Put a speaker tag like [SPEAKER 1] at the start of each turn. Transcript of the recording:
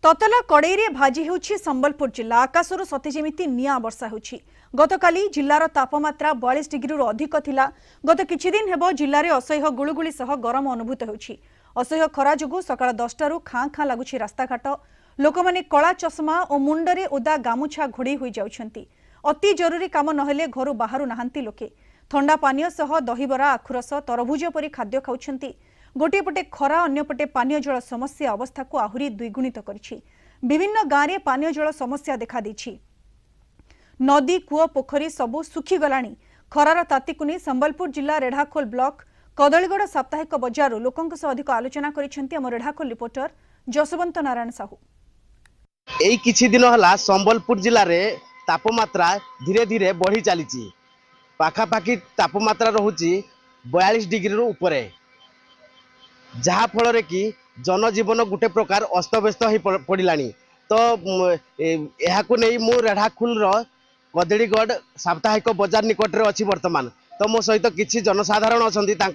[SPEAKER 1] ततला कड़े भाजी होछि संबलपुर जिला आकाशर सते जेमिति निया वर्षा होछि। गतकाली जिल्लार तापमात्रा 42 डिग्री रु अधिक थिला। गत किछि दिन हेबो जिल्ला रे असह्य गुळुगुळी सह गरम अनुभूत होछि। असह्य खरा जोगु सकाळ 10 रु खाँ खाँ लागुछि रास्ताघाट। लोकमाने कला चश्मा और मुंडरे ओदा गामुछा घोड़े होई जाउछंती। अति जरूरी काम नहेले घरु बाहरु नाहांती लोके। ठंडा पानीय सह दहीबरा आखुरस तरभुज परी खाद्य खाउछंती। गोटे पटे खरा अन्यपटे पानीय जल समस्या अवस्था को आहुरी द्विगुणित करिछि। विभिन्न गाँव में पानीय जल समस्या देखा देछि। नदी कूଅ पोखरी सबु सुखी गलानी। खरार तातीकु नै संबलपुर जिला रेढ़ाखोल ब्लॉक कदलीगढ़ साप्ताहिक बजार लोकंक सह अधिक आलोचना करिसेंती हम रेढ़ाखोल रिपोर्टर जसवंत नारायण साहू।
[SPEAKER 2] एई किछि दिन हला संबलपुर जिला रे तापमात्रा धीरे धीरे बढ़ी चली। पाखापाखि तापमात्रा रहुची 42 डिग्री रु उपरे, जहा फल रे कि जनजीवन गोटे प्रकार अस्तव्यस्त हो पड़ानी। तो यहाकू नहीं मु रेढ़ाखोल कदलीगढ़ साप्ताहिक बजार निकट रे अच्छी वर्तमान। तो मो सहित किछि जनसाधारण अच्छा